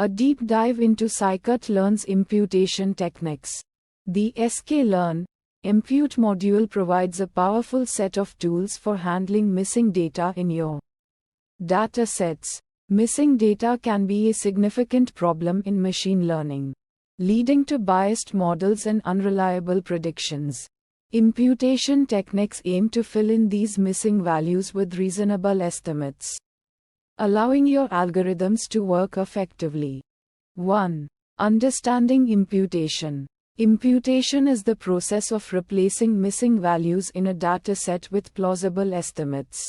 A deep dive into scikit-learn's imputation techniques. The sklearn, impute module provides a powerful set of tools for handling missing data in your data sets. Missing data can be a significant problem in machine learning, leading to biased models and unreliable predictions. Imputation techniques aim to fill in these missing values with reasonable estimates, allowing your algorithms to work effectively. 1. Understanding imputation. Imputation is the process of replacing missing values in a dataset with plausible estimates.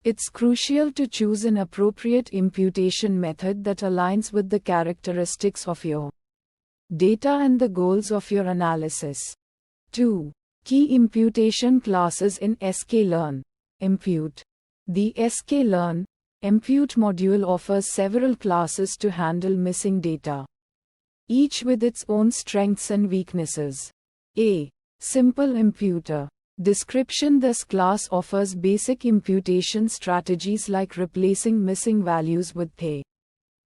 It's crucial to choose an appropriate imputation method that aligns with the characteristics of your data and the goals of your analysis. 2. Key imputation classes in sklearn. Impute. The sklearn, impute module offers several classes to handle missing data, each with its own strengths and weaknesses. A. Simple imputer. Description: this class offers basic imputation strategies like replacing missing values with the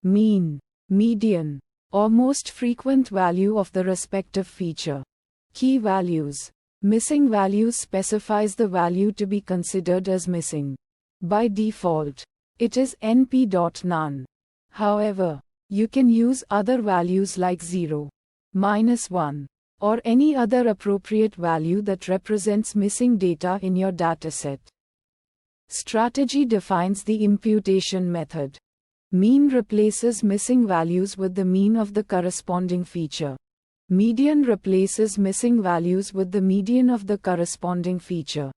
mean, median, or most frequent value of the respective feature. Key values. Missing values specifies the value to be considered as missing. By default, it is np.none. However, you can use other values like 0, -1, or any other appropriate value that represents missing data in your dataset. Strategy defines the imputation method. Mean replaces missing values with the mean of the corresponding feature. Median replaces missing values with the median of the corresponding feature.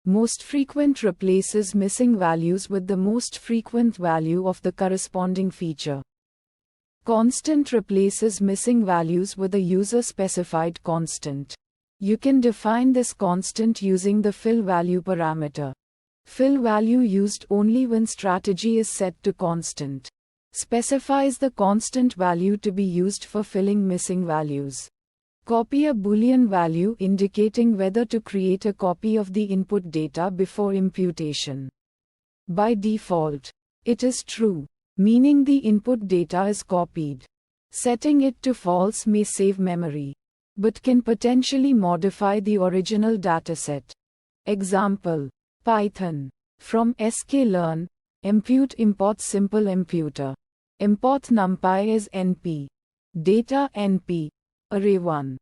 Most frequent replaces missing values with the most frequent value of the corresponding feature. Constant replaces missing values with a user-specified constant. You can define this constant using the fill value parameter. Fill value used only when strategy is set to constant. Specifies the constant value to be used for filling missing values. Copy a Boolean value indicating whether to create a copy of the input data before imputation. By default, it is true, meaning the input data is copied. Setting it to false may save memory, but can potentially modify the original dataset. Example: Python. From sklearn, impute import simple imputer. Import numpy is np. Data np. Array1.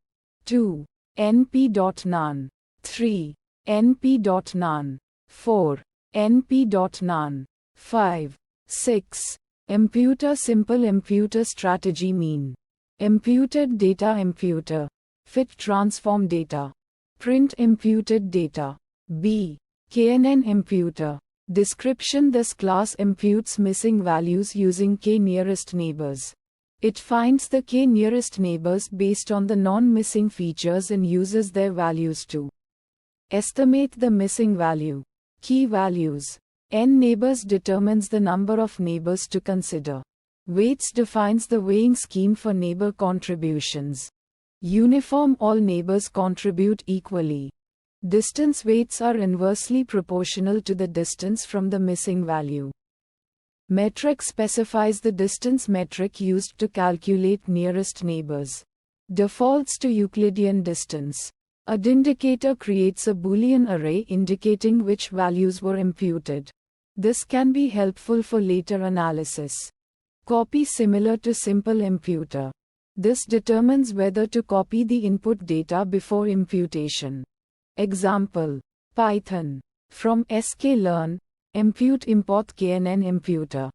2. np.none. 3. np.none. 4. np.none. 5. 6. Imputer simple imputer strategy mean. Imputed data imputer. Fit transform data. Print imputed data. B. KNN imputer. Description: this class imputes missing values using k nearest neighbors. It finds the k nearest neighbors based on the non-missing features and uses their values to estimate the missing value. Key values. N neighbors determines the number of neighbors to consider. Weights defines the weighing scheme for neighbor contributions. Uniform: all neighbors contribute equally. Distance weights are inversely proportional to the distance from the missing value. Metric specifies the distance metric used to calculate nearest neighbors. Defaults to Euclidean distance. A indicator creates a Boolean array indicating which values were imputed. This can be helpful for later analysis. Copy similar to simple imputer. This determines whether to copy the input data before imputation. Example: Python. From sklearn, impute import knn imputer.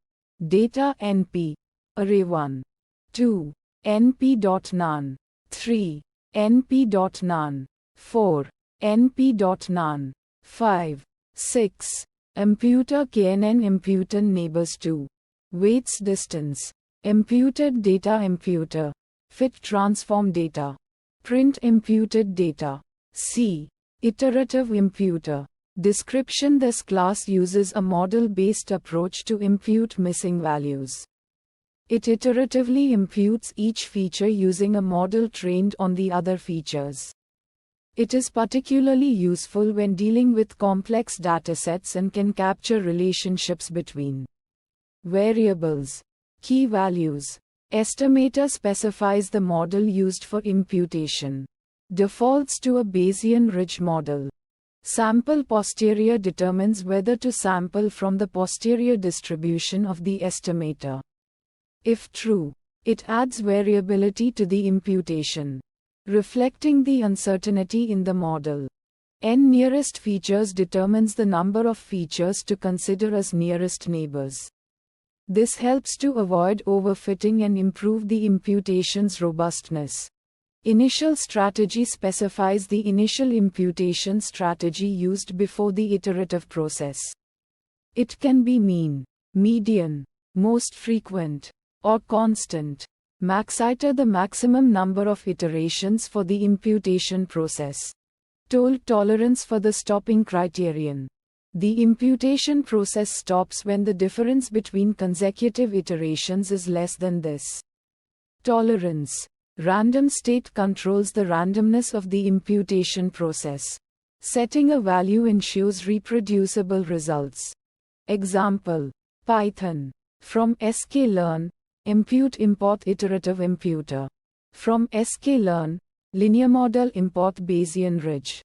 Data np. Array1. 2. np.none. 3. np.none. 4. np.none. 5. 6. Imputer knn imputer neighbors 2. Weights distance. Imputed data imputer. Fit transform data. Print imputed data. C. Iterative imputer. Description: this class uses a model-based approach to impute missing values. It iteratively imputes each feature using a model trained on the other features. It is particularly useful when dealing with complex datasets and can capture relationships between variables. Key values. Estimator specifies the model used for imputation. Defaults to a Bayesian ridge model. Sample posterior determines whether to sample from the posterior distribution of the estimator. If true, it adds variability to the imputation, reflecting the uncertainty in the model. N nearest features determines the number of features to consider as nearest neighbors. This helps to avoid overfitting and improve the imputation's robustness. Initial strategy specifies the initial imputation strategy used before the iterative process. It can be mean, median, most frequent, or constant. Maxiter the maximum number of iterations for the imputation process. Tolerance for the stopping criterion. The imputation process stops when the difference between consecutive iterations is less than this. Tolerance. Random state controls the randomness of the imputation process. Setting a value ensures reproducible results. Example. Python. From sklearn, impute import iterative imputer. From sklearn, linear model import Bayesian ridge.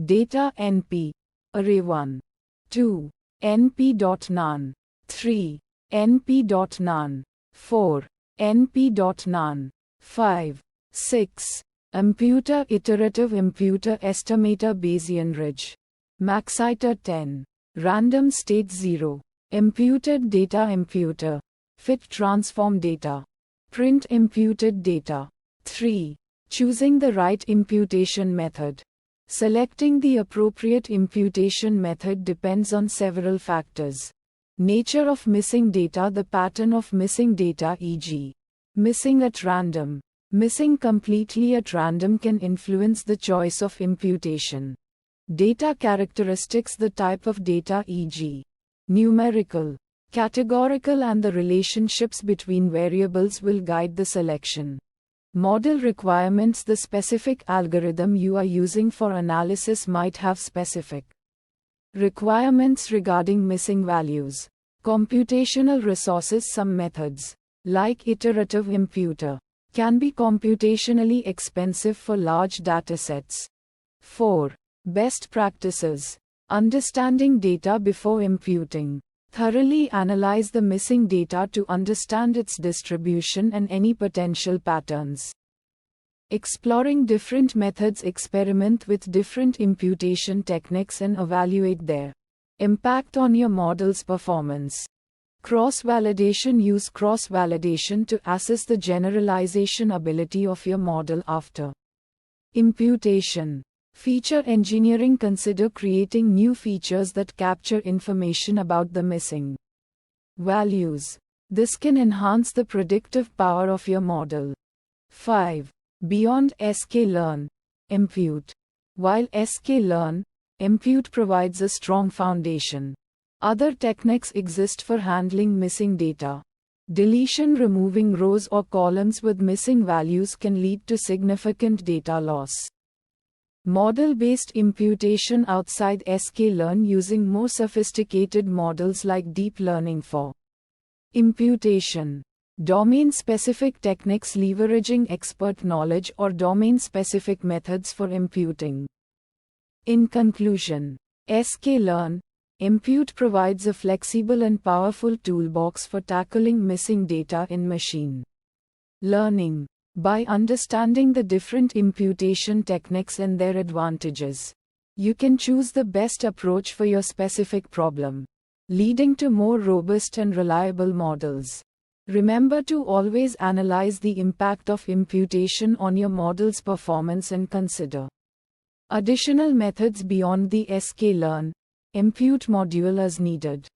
Data np. Array 1. 2. np.none. 3. np.none. 4. np.none. 5. 6. Imputer iterative imputer estimator Bayesian ridge. Maxiter 10. Random state 0. Imputed data imputer. Fit transform data. Print imputed data. 3. Choosing the right imputation method. Selecting the appropriate imputation method depends on several factors. Nature of missing data, the pattern of missing data, e.g., missing at random, missing completely at random can influence the choice of imputation. Data characteristics, the type of data, e.g., numerical, categorical, and the relationships between variables will guide the selection. Model requirements, the specific algorithm you are using for analysis might have specific requirements regarding missing values. Computational resources, some methods, like iterative imputer, can be computationally expensive for large datasets. 4. Best practices. Understanding data before imputing. Thoroughly analyze the missing data to understand its distribution and any potential patterns. Exploring different methods. Experiment with different imputation techniques and evaluate their impact on your model's performance. Cross-validation. Use cross-validation to assess the generalization ability of your model after imputation. Feature engineering. Consider creating new features that capture information about the missing values. This can enhance the predictive power of your model. 5. Beyond sklearn, impute. While sklearn, impute provides a strong foundation, other techniques exist for handling missing data. Deletion. Removing rows or columns with missing values can lead to significant data loss. Model-based imputation outside sklearn, using more sophisticated models like deep learning for imputation. Domain-specific techniques leveraging expert knowledge or domain-specific methods for imputing. In conclusion, sklearn, impute provides a flexible and powerful toolbox for tackling missing data in machine learning. By understanding the different imputation techniques and their advantages, you can choose the best approach for your specific problem, leading to more robust and reliable models. Remember to always analyze the impact of imputation on your model's performance and consider additional methods beyond the sklearn, impute module as needed.